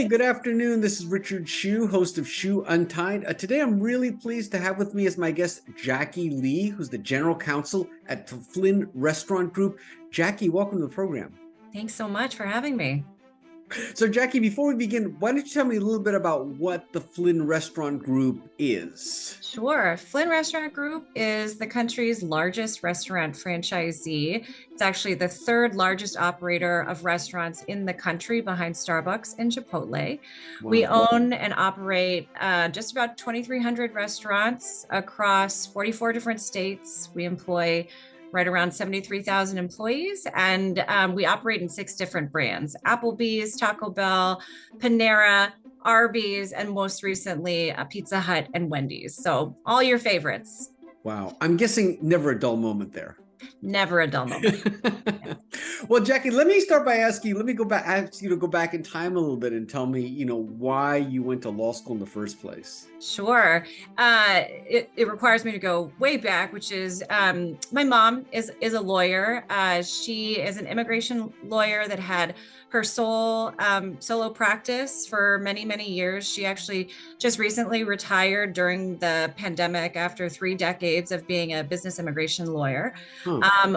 good afternoon. This is Richard Hsu, host of Hsu Untied. Today, I'm really pleased to have with me as my guest Jaci Lee, who's the General Counsel at the Flynn Restaurant Group. Jaci, welcome to the program. Thanks so much for having me. So, Jaci, before we begin, why don't you tell me a little bit about what the Flynn Restaurant Group is? Sure. Flynn Restaurant Group is the country's largest restaurant franchisee. It's actually the third largest operator of restaurants in the country behind Starbucks and Chipotle. Wow. We own and operate just about 2,300 restaurants across 44 different states. We employ right around 73,000 employees, and we operate in 6 different brands: Applebee's, Taco Bell, Panera, Arby's, and most recently Pizza Hut and Wendy's. So all your favorites. Wow. I'm guessing never a dull moment there. Never a dull moment. Well, Jaci, let me start by asking you, ask you to go back in time a little bit and tell me, why you went to law school in the first place. Sure. It requires me to go way back, which is my mom is a lawyer. She is an immigration lawyer that had her solo practice for many, many years. She actually just recently retired during the pandemic after 3 decades of being a business immigration lawyer.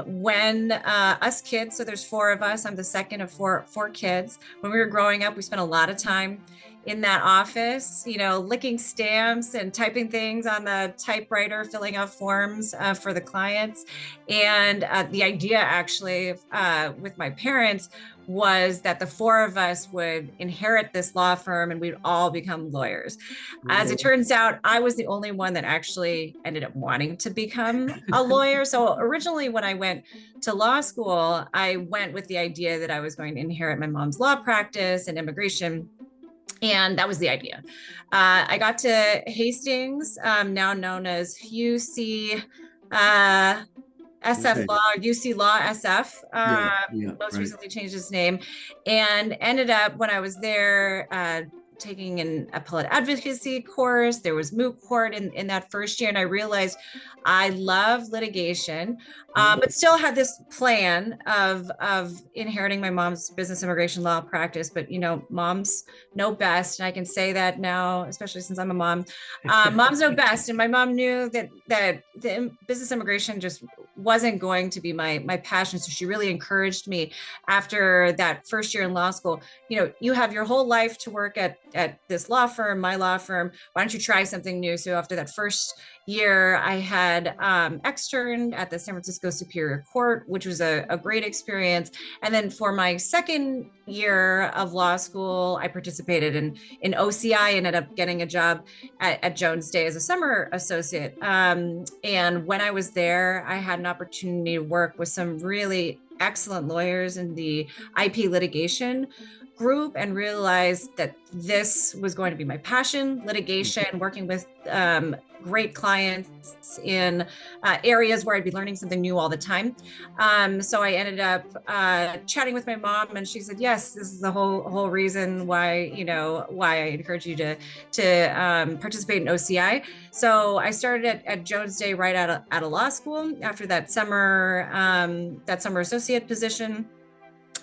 When us kids, so there's 4 of us, I'm the second of four kids. When we were growing up, we spent a lot of time in that office, licking stamps and typing things on the typewriter, filling out forms for the clients. And the idea actually with my parents was that the 4 of us would inherit this law firm and we'd all become lawyers. As it turns out, I was the only one that actually ended up wanting to become a lawyer. So originally when I went to law school, I went with the idea that I was going to inherit my mom's law practice and immigration. And that was the idea. I got to Hastings, now known as UC SF Law, UC Law SF, most recently changed its name, and ended up, when I was there, taking an appellate advocacy course. There was moot court in that first year, and I realized I love litigation, but still had this plan of inheriting my mom's business immigration law practice. But moms know best, and I can say that now, especially since I'm a mom. Moms know best, and my mom knew that the business immigration just wasn't going to be my passion. So she really encouraged me after that first year in law school. You have your whole life to work at this law firm, my law firm. Why don't you try something new? So after that first year, I had externed at the San Francisco Superior Court, which was a great experience. And then for my second year of law school, I participated in OCI, ended up getting a job at Jones Day as a summer associate. And when I was there, I had an opportunity to work with some really excellent lawyers in the IP litigation group and realized that this was going to be my passion: litigation, working with great clients in areas where I'd be learning something new all the time. So I ended up chatting with my mom, and she said, yes, this is the whole reason why I encourage you to participate in OCI. So I started at Jones Day right out of law school after that summer associate position.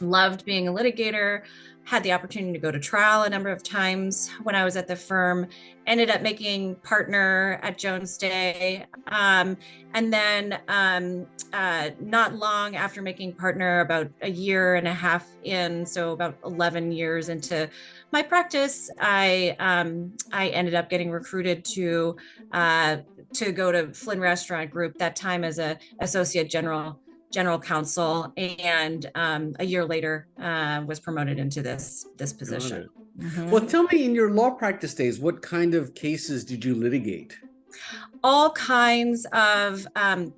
Loved being a litigator. Had the opportunity to go to trial a number of times when I was at the firm, ended up making partner at Jones Day. And then not long after making partner, about a year and a half in, so about 11 years into my practice, I ended up getting recruited to go to Flynn Restaurant Group, that time as a associate general counsel, and a year later was promoted into this position. Well, tell me, in your law practice days, what kind of cases did you litigate? All kinds of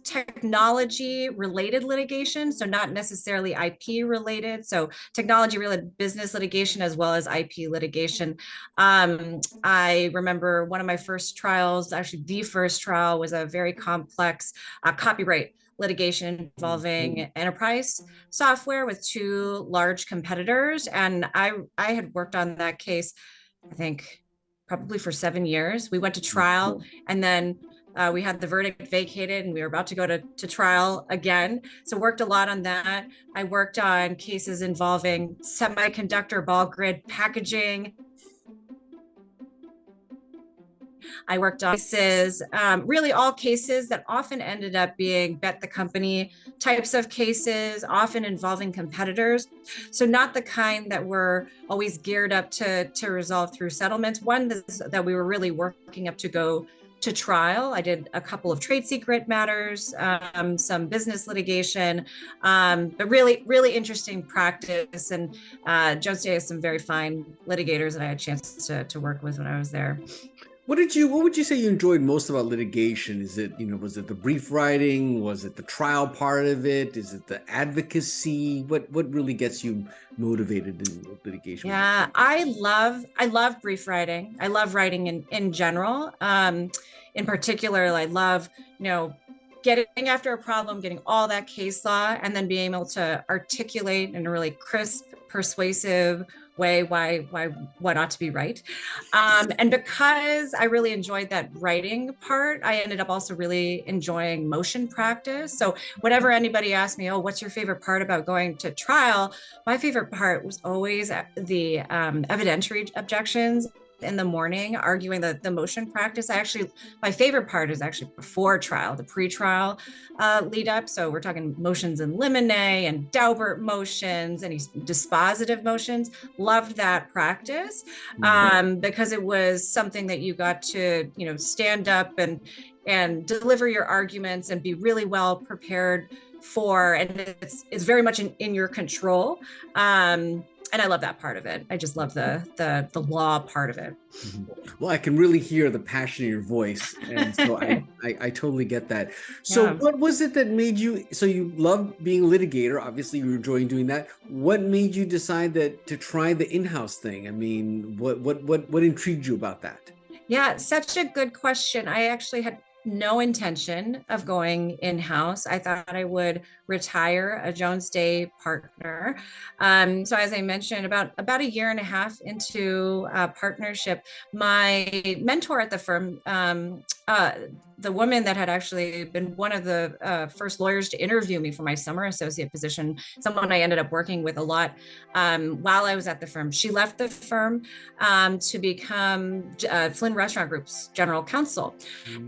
technology related litigation, so not necessarily IP related, so technology related business litigation as well as IP litigation. I remember one of my first trials, actually the first trial, was a very complex copyright litigation involving enterprise software with 2 large competitors. And I had worked on that case, I think probably for 7 years. We went to trial, and then we had the verdict vacated, and we were about to go to trial again. So worked a lot on that. I worked on cases involving semiconductor ball grid packaging, I worked on cases, really all cases that often ended up being bet the company types of cases, often involving competitors. So not the kind that were always geared up to resolve through settlements. One that we were really working up to go to trial. I did a couple of trade secret matters, some business litigation, but really interesting practice. And Jones Day has some very fine litigators that I had a chance to work with when I was there. What would you say you enjoyed most about litigation? Is it, was it the brief writing? Was it the trial part of it? Is it the advocacy? What really gets you motivated in litigation? Yeah, I love brief writing. I love writing in general. In particular, I love, getting after a problem, getting all that case law, and then being able to articulate in a really crisp, persuasive way why ought to be right. And because I really enjoyed that writing part, I ended up also really enjoying motion practice. So whenever anybody asked me, oh, what's your favorite part about going to trial? My favorite part was always the evidentiary objections in the morning, arguing the motion practice. My favorite part is actually before trial, the pre-trial lead up. So we're talking motions in limine and Daubert motions, any dispositive motions. Loved that practice because it was something that you got to, stand up and deliver your arguments and be really well prepared for, and it's very much in your control. And I love that part of it. I just love the law part of it. Well, I can really hear the passion in your voice, and so I totally get that. So what was it that made you, so you love being a litigator, obviously you're enjoying doing that. What made you decide to try the in-house thing? I mean, what intrigued you about that? Yeah, such a good question. I actually had no intention of going in-house. I thought I would retire a Jones Day partner. So as I mentioned, about a year and a half into partnership, my mentor at the firm, the woman that had actually been one of the first lawyers to interview me for my summer associate position, someone I ended up working with a lot while I was at the firm. She left the firm to become Flynn Restaurant Group's General Counsel.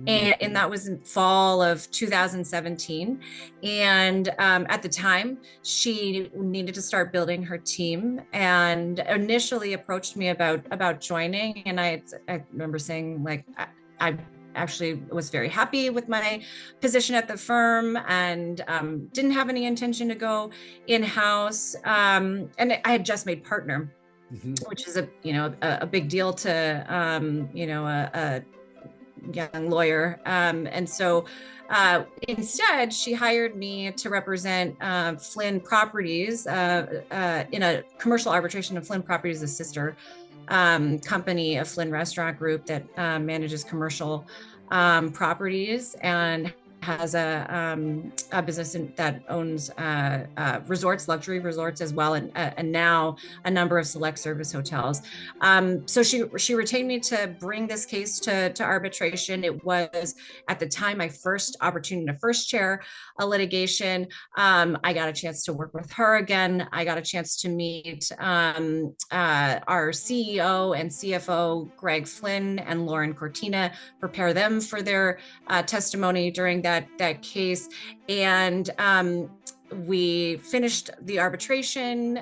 And that was in fall of 2017. And at the time, she needed to start building her team and initially approached me about joining. And I remember saying, like, I actually was very happy with my position at the firm and didn't have any intention to go in-house. And I had just made partner, which is a big deal to a young lawyer. And so instead, she hired me to represent Flynn Properties in a commercial arbitration of Flynn Properties, a sister company of Flynn Restaurant Group that manages commercial properties and has a business that owns resorts, luxury resorts as well, and now a number of select service hotels. So she retained me to bring this case to arbitration. It was at the time my first opportunity to first chair a litigation. I got a chance to work with her again. I got a chance to meet our CEO and CFO, Greg Flynn and Lauren Cortina, prepare them for their testimony during that case. And we finished the arbitration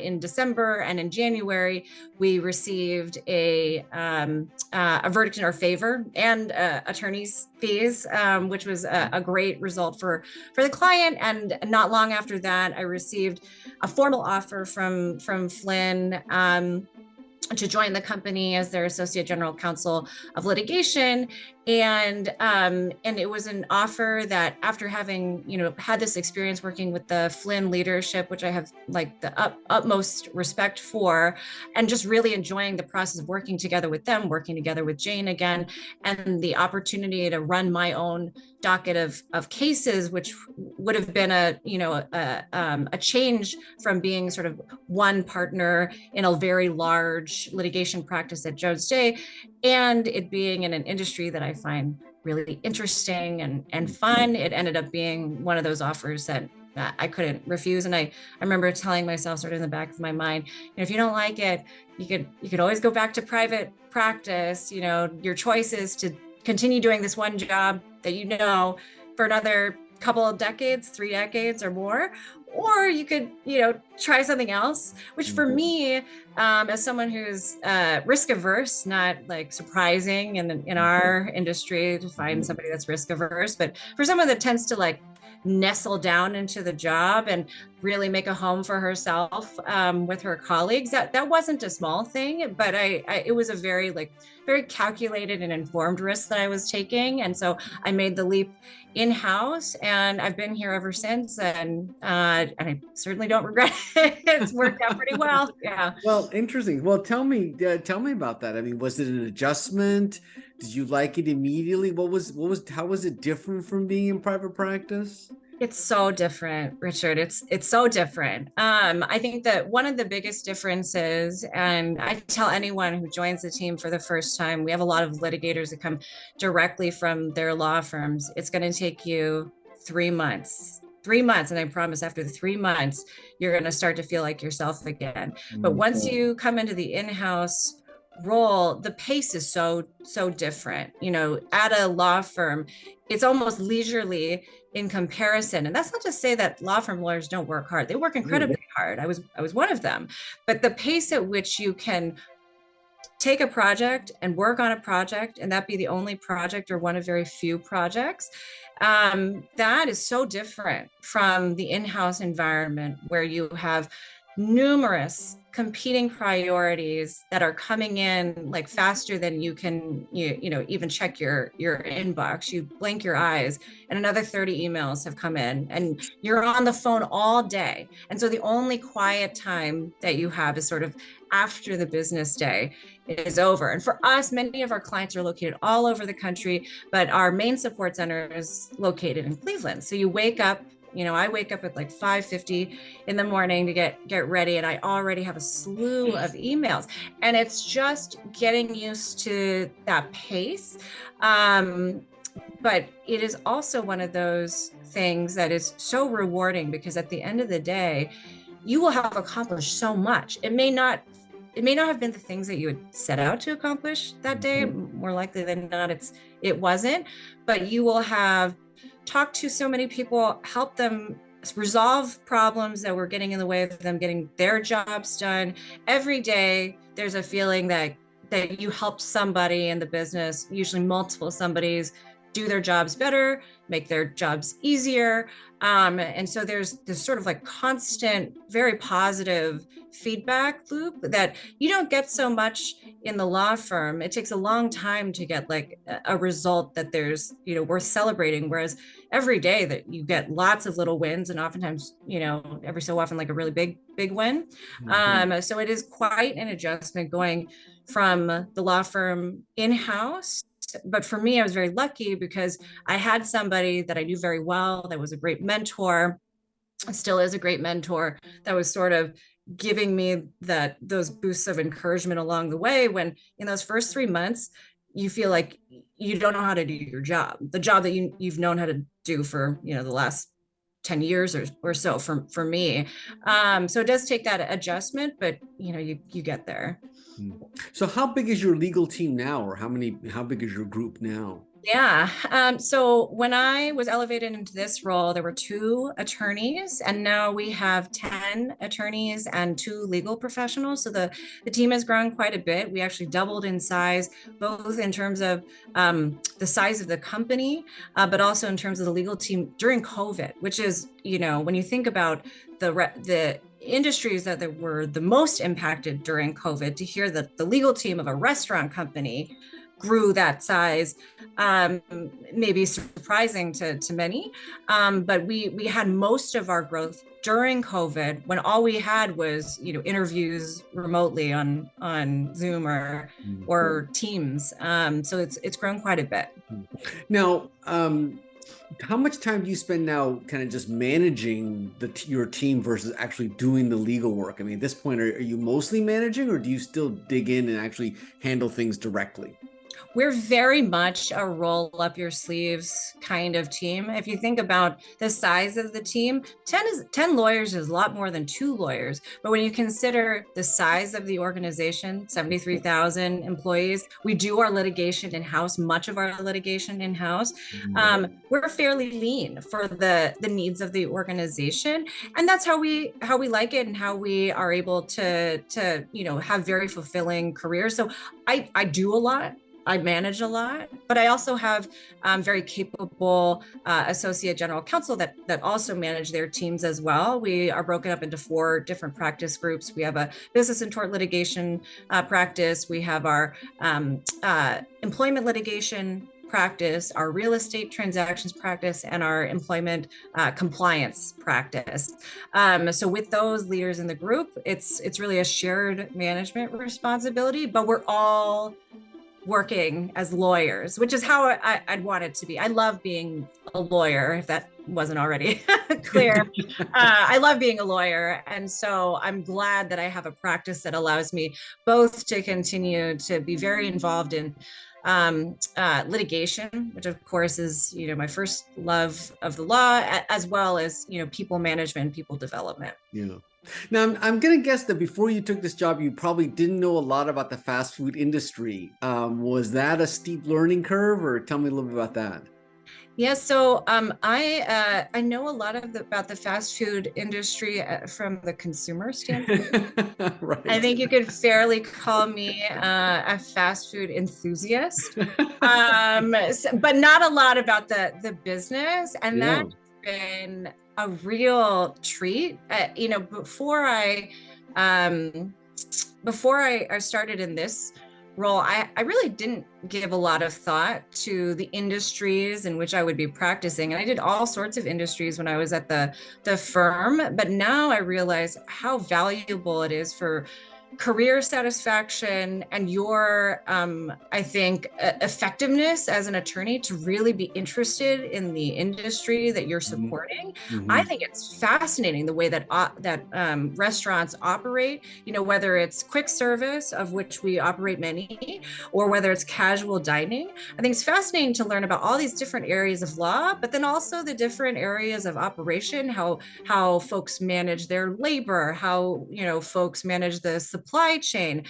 in December, and in January we received a verdict in our favor and attorney's fees, which was a great result for the client. And not long after that, I received a formal offer from Flynn to join the company as their associate general counsel of litigation. And it was an offer that, after having, had this experience working with the Flynn leadership, which I have like the utmost respect for, and just really enjoying the process of working together with them, working together with Jane again, and the opportunity to run my own docket of cases, which would have been a change from being sort of one partner in a very large litigation practice at Jones Day, and it being in an industry that I find really interesting and fun. It ended up being one of those offers that I couldn't refuse. And I remember telling myself sort of in the back of my mind, if you don't like it, you could always go back to private practice. Your choice is to continue doing this one job that for another couple of decades, 3 decades or more, or you could, try something else, which for me, as someone who's risk averse, not like surprising in our industry to find somebody that's risk averse, but for someone that tends to like nestle down into the job and really make a home for herself with her colleagues, that wasn't a small thing, but it was a very calculated and informed risk that I was taking. And so I made the leap in-house, and I've been here ever since, and I certainly don't regret it. It's worked out pretty well. Yeah. Well, interesting. Well, tell me about that. I mean, was it an adjustment? Did you like it immediately? How was it different from being in private practice? It's so different, Richard. It's so different. I think that one of the biggest differences, and I tell anyone who joins the team for the first time, we have a lot of litigators that come directly from their law firms. It's going to take you 3 months. 3 months. And I promise after the 3 months, you're going to start to feel like yourself again. But once you come into the in-house role, the pace is so different. At a law firm, it's almost leisurely in comparison. And that's not to say that law firm lawyers don't work hard. They work incredibly hard. I was one of them. But the pace at which you can take a project and work on a project, and that be the only project or one of very few projects, that is so different from the in-house environment where you have numerous competing priorities that are coming in like faster than you can even check your inbox. You blink your eyes and another 30 emails have come in, and you're on the phone all day. And so the only quiet time that you have is sort of after the business day is over. And for us, many of our clients are located all over the country, but our main support center is located in Cleveland. So you wake up, I wake up at like 5:50 in the morning to get ready, and I already have a slew of emails, and it's just getting used to that pace. But it is also one of those things that is so rewarding, because at the end of the day, you will have accomplished so much. It may not have been the things that you had set out to accomplish that day. More likely than not, it wasn't, but you will have talked to so many people, help them resolve problems that were getting in the way of them getting their jobs done. Every day, there's a feeling that you helped somebody in the business, usually multiple somebodies, do their jobs better, make their jobs easier. And so there's this sort of like constant, very positive feedback loop that you don't get so much in the law firm. It takes a long time to get like a result that there's, worth celebrating. Whereas every day that you get lots of little wins, and oftentimes, every so often, like a really big win. So it is quite an adjustment going from the law firm in-house. But for me, I was very lucky because I had somebody that I knew very well that was a great mentor, still is a great mentor, that was sort of giving me those boosts of encouragement along the way, when in those first 3 months, you feel like you don't know how to do your job, the job that you've known how to do for, the last 10 years or so for me. So it does take that adjustment, but you get there. So how big is your legal team now, or how big is your group now? Yeah. So when I was elevated into this role, there were 2 attorneys, and now we have 10 attorneys and 2 legal professionals. So the team has grown quite a bit. We actually doubled in size, both in terms of the size of the company, but also in terms of the legal team during COVID, which is, when you think about the industries that were the most impacted during COVID, to hear that the legal team of a restaurant company grew that size, maybe surprising to many. But we had most of our growth during COVID, when all we had was, interviews remotely on Zoom or Teams. So it's grown quite a bit. Now, how much time do you spend now kind of just managing your team versus actually doing the legal work? I mean, at this point, are you mostly managing, or do you still dig in and actually handle things directly? We're very much a roll up your sleeves kind of team. If you think about the size of the team, 10 lawyers is a lot more than 2 lawyers. But when you consider the size of the organization, 73,000 employees, we do our litigation in-house, much of our litigation in-house. We're fairly lean for the needs of the organization. And that's how we like it and how we are able to have very fulfilling careers. So I do a lot. I manage a lot, but I also have very capable associate general counsel that also manage their teams as well. We are broken up into 4 different practice groups. We have a business and tort litigation practice. We have our employment litigation practice, our real estate transactions practice, and our employment compliance practice. So with those leaders in the group, it's really a shared management responsibility, but we're all working as lawyers, which is how I'd want it to be. I love being a lawyer, if that wasn't already clear. I love being a lawyer. And so I'm glad that I have a practice that allows me both to continue to be very involved in litigation, which of course is, my first love of the law, as well as, people management, people development. Yeah. Now, I'm going to guess that before you took this job, you probably didn't know a lot about the fast food industry. Was that a steep learning curve, or tell me a little bit about that? Yeah, so I know a lot about the fast food industry from the consumer standpoint. Right. I think you could fairly call me a fast food enthusiast, but not a lot about the business, and that's been a real treat. Before I started in this role, I really didn't give a lot of thought to the industries in which I would be practicing. And I did all sorts of industries when I was at the firm, but now I realize how valuable it is for career satisfaction and your, I think, effectiveness as an attorney to really be interested in the industry that you're supporting. Mm-hmm. I think it's fascinating the way that restaurants operate, whether it's quick service, of which we operate many, or whether it's casual dining. I think it's fascinating to learn about all these different areas of law, but then also the different areas of operation, how folks manage their labor, how, folks manage the supply chain.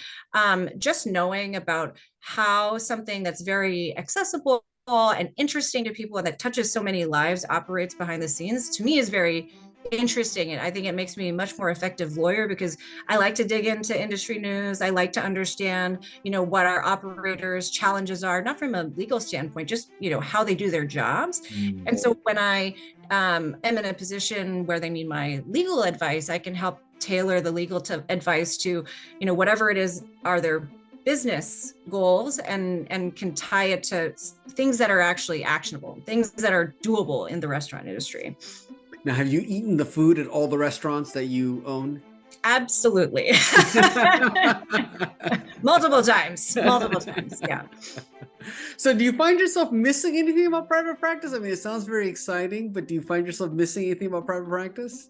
Just knowing about how something that's very accessible and interesting to people and that touches so many lives operates behind the scenes, to me, is very interesting. And I think it makes me a much more effective lawyer, because I like to dig into industry news. I like to understand, what our operators' challenges are, not from a legal standpoint, just, how they do their jobs. And so when I am in a position where they need my legal advice, I can help tailor the legal advice to, whatever it is are their business goals, and can tie it to things that are actually actionable, things that are doable in the restaurant industry. Now, have you eaten the food at all the restaurants that you own? Absolutely. Multiple times, yeah. So do you find yourself missing anything about private practice? I mean, it sounds very exciting, but do you find yourself missing anything about private practice?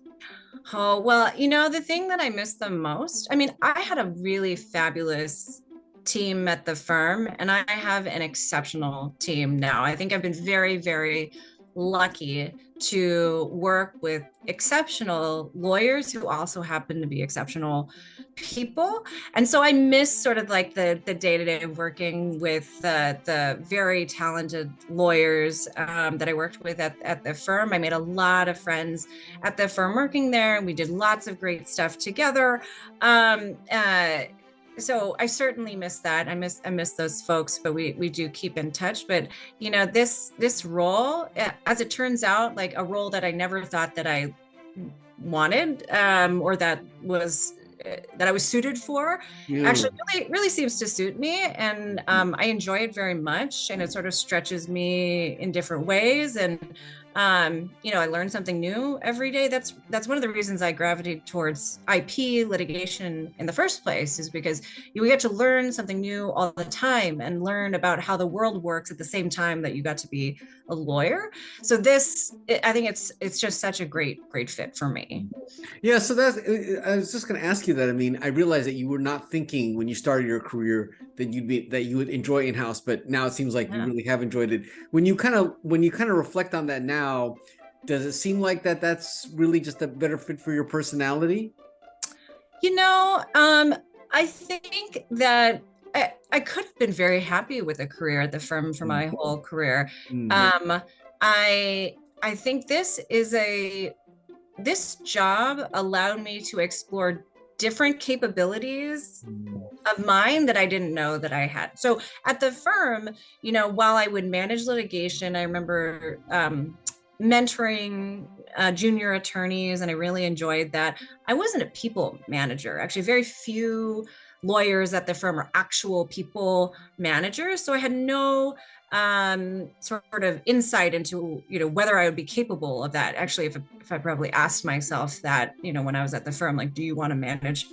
Oh, well, the thing that I miss the most, I had a really fabulous team at the firm, and I have an exceptional team now. I think I've been very, very lucky to work with exceptional lawyers who also happen to be exceptional people. And so I miss sort of like the day-to-day of working with the very talented lawyers that I worked with at the firm. I made a lot of friends at the firm working there, and we did lots of great stuff together. So I certainly miss that. I miss those folks, but we do keep in touch. But this role, as it turns out, like a role that I never thought that I wanted, or that I was suited for, actually really seems to suit me, and I enjoy it very much, and it sort of stretches me in different ways, and I learn something new every day. That's one of the reasons I gravitate towards IP litigation in the first place, is because you get to learn something new all the time and learn about how the world works at the same time that you got to be a lawyer. So I think it's just such a great fit for me. Yeah, so I was just going to ask you that. I mean, I realized that you were not thinking when you started your career that you would enjoy in-house, but now it seems like you really have enjoyed it. When you kind of reflect on that now, does it seem like that's really just a better fit for your personality? I think that I could have been very happy with a career at the firm for my whole career. I think this job allowed me to explore different capabilities of mine that I didn't know that I had. So at the firm, while I would manage litigation, I remember mentoring junior attorneys, and I really enjoyed that. I wasn't a people manager. Actually, very few lawyers at the firm are actual people managers. So I had no sort of insight into, whether I would be capable of that. Actually, if I probably asked myself that, when I was at the firm, like, do you want to manage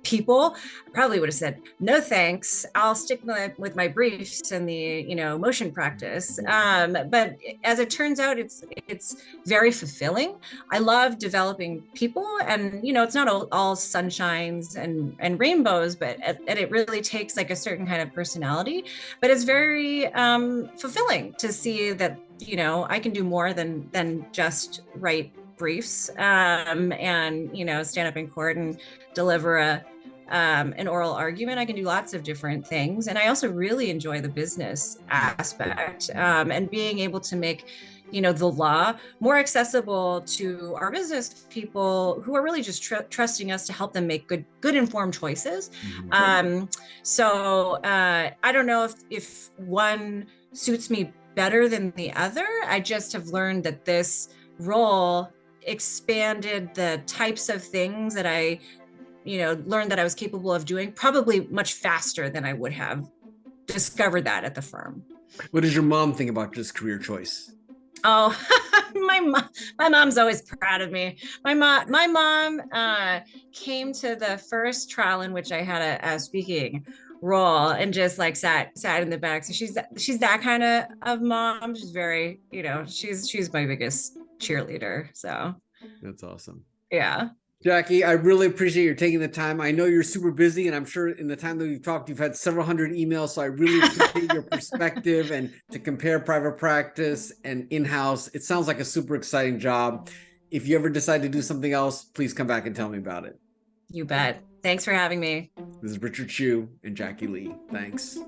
people? I probably would have said, no, thanks. I'll stick with my briefs and the, motion practice. But as it turns out, it's very fulfilling. I love developing people, and, it's not all sunshines and rainbows, but and it really takes like a certain kind of personality, but it's very fulfilling to see that, I can do more than just write briefs and, stand up in court and deliver an oral argument. I can do lots of different things. And I also really enjoy the business aspect and being able to make, the law more accessible to our business people who are really just trusting us to help them make good informed choices. So I don't know if one suits me better than the other. I just have learned that this role expanded the types of things that I learned that I was capable of doing, probably much faster than I would have discovered that at the firm. What does your mom think about this career choice? Oh, my mom's always proud of me. My mom came to the first trial in which I had a speaking role and just like sat in the back. So she's that kind of mom. She's very, she's my biggest cheerleader. So that's awesome. Yeah. Jaci, I really appreciate you taking the time. I know you're super busy, and I'm sure in the time that we've talked, you've had several hundred emails. So I really appreciate your perspective and to compare private practice and in-house. It sounds like a super exciting job. If you ever decide to do something else, please come back and tell me about it. You bet. Thanks for having me. This is Richard Hsu and Jaci Lee. Thanks.